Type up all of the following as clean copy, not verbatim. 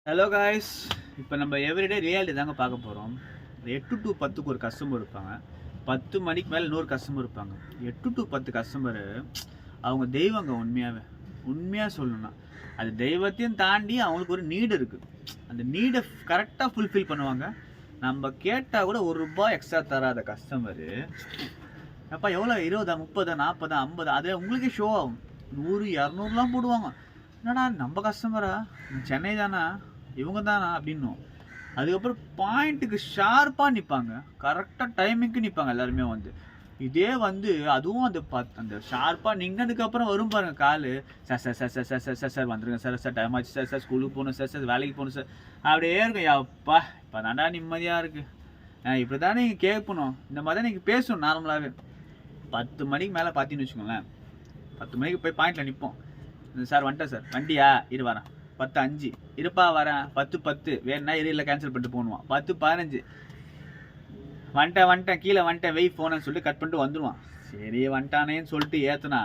Hello guys, இப்போ நம்ம everyday reality தாங்க பார்க்க போகிறோம். 8 to 10க்கு ஒரு கஸ்டமர் இருப்பாங்க. 10 மணிக்கு மேலே இன்னொரு கஸ்டமர் இருப்பாங்க. 8 to 10 கஸ்டமரு அவங்க தெய்வங்க. உண்மையாக சொல்லணும்னா அது தெய்வத்தையும் தாண்டி அவங்களுக்கு ஒரு நீடு இருக்குது. அந்த நீடை கரெக்டாக ஃபுல்ஃபில் பண்ணுவாங்க. நம்ம கேட்டால் கூட ₹1 எக்ஸ்ட்ரா தராத கஸ்டமரு அப்போ எவ்வளோ 20, 30, 40, 50 அதே உங்களுக்கே ஷோ ஆகும். 100, 200லாம் போடுவாங்க. என்னடா நம்ம கஸ்டமரா, சென்னை தானா, இவங்க தானா அப்படின்னும். அதுக்கப்புறம் பாயிண்ட்டுக்கு ஷார்ப்பாக நிற்பாங்க. கரெக்டாக டைமிங்க்கு நிற்பாங்க எல்லாருமே வந்து. இதே வந்து அதுவும் அந்த ஷார்ப்பாக நின்னதுக்கப்புறம் வரும் பாருங்கள் call. Sir sir sir sir sir sir sir sir வந்துருங்க சார், சார் டைம் ஆச்சு சார், சார் ஸ்கூலுக்கு போகணும் சார், சார் வேலைக்கு போகணும் சார், அப்படியே இருக்கும். அப்பா இப்போ தாண்டா நிம்மதியாக இருக்குது. இப்படி தானே நீங்கள் கேட்கணும், இந்த மாதிரி தான் நீங்கள் பேசணும் நார்மலாகவே. 10 மணிக்கு மேலே பார்த்தீங்கன்னு வச்சுக்கோங்களேன், 10 மணிக்கு போய் பாயிண்டில் நிற்போம். சார் வந்துட்டேன் சார், வண்டியா இரு வரேன், 10:05 இருப்பா வரேன், 10:10 வேணுன்னா இல்லை கேன்சல் பண்ணிட்டு போகணுவான், 10:15 வந்துட்டேன் கீழே வந்துட்டேன் வெய் ஃபோனுன்னு சொல்லிட்டு கட் பண்ணிட்டு வந்துடுவான். சரி வந்துட்டானேன்னு சொல்லிட்டு ஏற்றுனா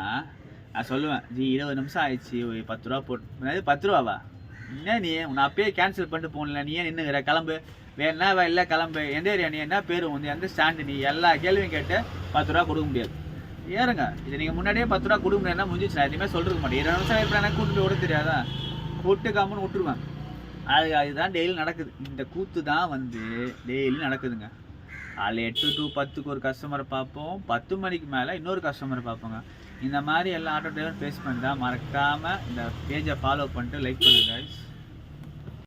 நான் சொல்லுவேன், ஜி 20 நிமிஷம் ஆயிடுச்சு, ஒரு 10 ரூபா போட்டு. 10 ரூபாவா? என்ன நீ உன்னை அப்பயே கேன்சல் பண்ணிட்டு போகல, நீ ஏன் நின்றுக்கிற, கிளம்பு வேணா இல்லை கிளம்பு, எந்த ஏரியா, நீ என்ன பேர் வந்து, எந்த ஸ்டாண்டு, நீ எல்லா கேள்வியும் கேட்டு 10 ரூபா கொடுக்க முடியாது. ஏறுங்க, இது நீங்கள் முன்னாடியே 10 ரூபா கொடுக்க முடியாதுன்னா முடிஞ்சிச்சு. நான் எதுவுமே சொல்லிருக்க மாட்டேன். 20 நிமிஷம் இருப்பேன், எனக்கு கூட்டு ஓட தெரியாதா, கூட்டு காமன்னு விட்டுருவேன். அதுதான் டெய்லி நடக்குது. இந்த கூத்து தான் வந்து டெய்லி நடக்குதுங்க. அதில் 8 to 10க்கு ஒரு கஸ்டமரை பார்ப்போம், 10 மணிக்கு மேலே இன்னொரு கஸ்டமரை பார்ப்போங்க. இந்த மாதிரி எல்லா ஆட்டோ டிரைவர் ஃபேஸ் பண்ணிட்டா மறக்காமல் இந்த பேஜை ஃபாலோ பண்ணிட்டு லைக் பண்ணுங்க.